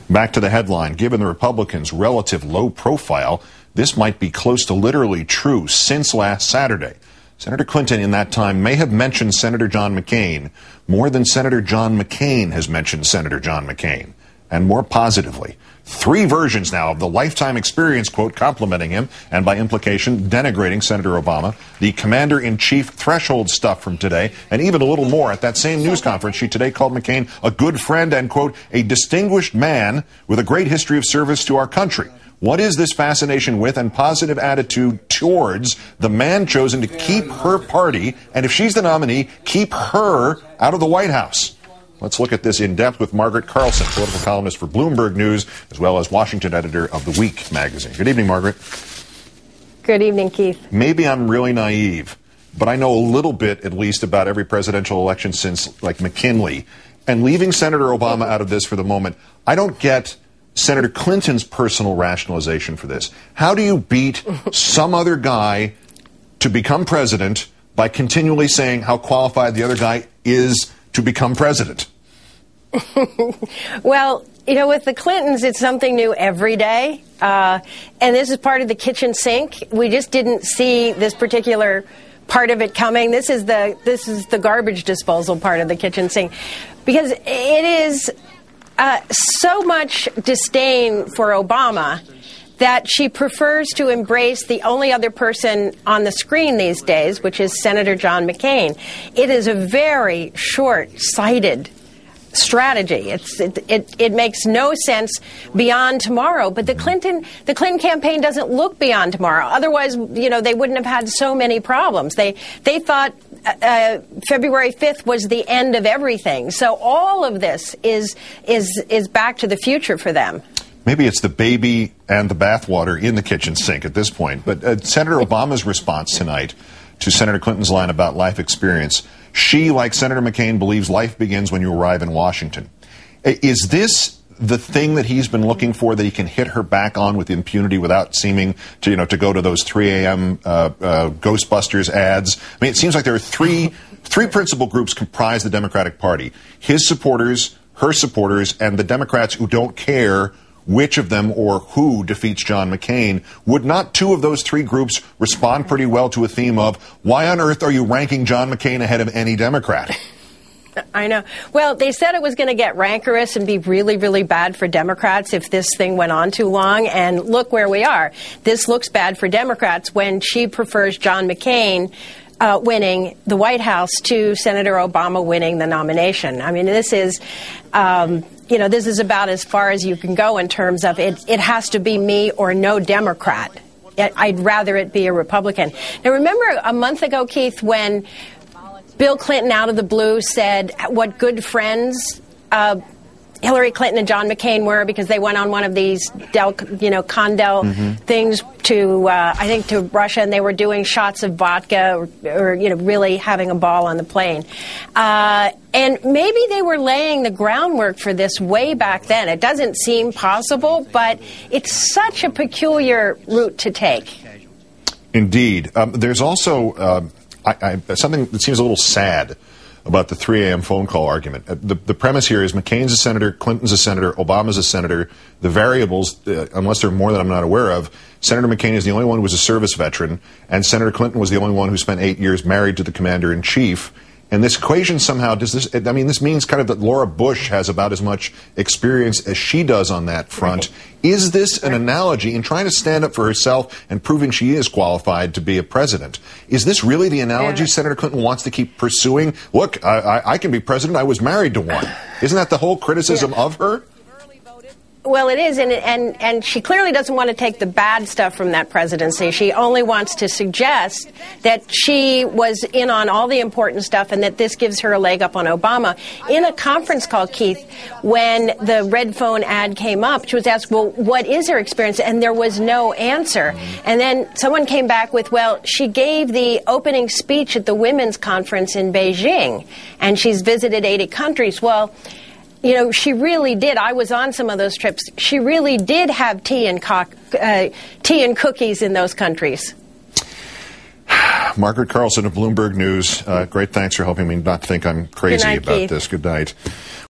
Back to the headline. Given the Republicans' relative low profile, this might be close to literally true since last Saturday. Senator Clinton in that time may have mentioned Senator John McCain more than Senator John McCain has mentioned Senator John McCain, and more positively. 3 versions now of the lifetime experience quote complimenting him and by implication denigrating Senator Obama, the commander-in-chief threshold stuff from today, and even a little more. At that same news conference, she today called McCain a good friend and quote a distinguished man with a great history of service to our country. What is this fascination with and positive attitude towards the man chosen to keep her party, and if she's the nominee, keep her out of the White House? Let's look at this in depth with Margaret Carlson, political columnist for Bloomberg News, as well as Washington editor of The Week magazine. Good evening, Margaret. Good evening, Keith. Maybe I'm really naive, but I know a little bit, at least, about every presidential election since, like, McKinley. And leaving Senator Obama out of this for the moment, I don't get Senator Clinton's personal rationalization for this. How do you beat some other guy to become president by continually saying how qualified the other guy is to become president? Well, you know, with the Clintons, it's something new every day. And this is part of the kitchen sink. We just didn't see this particular part of it coming. This is the garbage disposal part of the kitchen sink. Because it is so much disdain for Obama that she prefers to embrace the only other person on the screen these days, which is Senator John McCain. It is a very short-sighted strategy. It makes no sense beyond tomorrow. But the Clinton campaign doesn't look beyond tomorrow. Otherwise, you know, they wouldn't have had so many problems. They thought February 5th was the end of everything. So all of this is back to the future for them. Maybe it's the baby and the bathwater in the kitchen sink at this point. But Senator Obama's response tonight to Senator Clinton's line about life experience, she, like Senator McCain, believes life begins when you arrive in Washington. Is this the thing that he's been looking for, that he can hit her back on with impunity without seeming to, you know, to go to those 3 a.m. Ghostbusters ads? I mean, it seems like there are three principal groups comprise the Democratic Party: his supporters, her supporters, and the Democrats who don't care which of them or who defeats John McCain. Would not 2 of those 3 groups respond pretty well to a theme of, why on earth are you ranking John McCain ahead of any Democrat? I know. Well, they said it was going to get rancorous and be really, really bad for Democrats if this thing went on too long. And look where we are. This looks bad for Democrats when she prefers John McCain winning the White House to Senator Obama winning the nomination. I mean, this is, you know, this is about as far as you can go in terms of it has to be me or no Democrat. I'd rather it be a Republican. Now, remember a month ago, Keith, when Bill Clinton out of the blue said what good friends Hillary Clinton and John McCain were, because they went on one of these Condell things to, I think, to Russia, and they were doing shots of vodka or you know, really having a ball on the plane. And maybe they were laying the groundwork for this way back then. It doesn't seem possible, but it's such a peculiar route to take. Indeed. There's also something that seems a little sad about the 3 a.m. phone call argument. The premise here is McCain's a senator, Clinton's a senator, Obama's a senator. The variables, unless there are more that I'm not aware of, Senator McCain is the only one who was a service veteran, and Senator Clinton was the only one who spent 8 years married to the commander-in-chief. And this equation somehow, this means kind of that Laura Bush has about as much experience as she does on that front. Right. Is this an analogy in trying to stand up for herself and proving she is qualified to be a president? Is this really the analogy Senator Clinton wants to keep pursuing? Look, I can be president. I was married to one. Isn't that the whole criticism of her? Well, it is, and she clearly doesn't want to take the bad stuff from that presidency. She only wants to suggest that she was in on all the important stuff and that this gives her a leg up on Obama. In a conference call, Keith, when the red phone ad came up, she was asked, well, what is her experience? And there was no answer. And then someone came back with, well, she gave the opening speech at the women's conference in Beijing, and she's visited 80 countries. Well, you know, she really did. I was on some of those trips. She really did have tea and cookies in those countries. Margaret Carlson of Bloomberg News. Great thanks for helping me not think I'm crazy about this. Good night.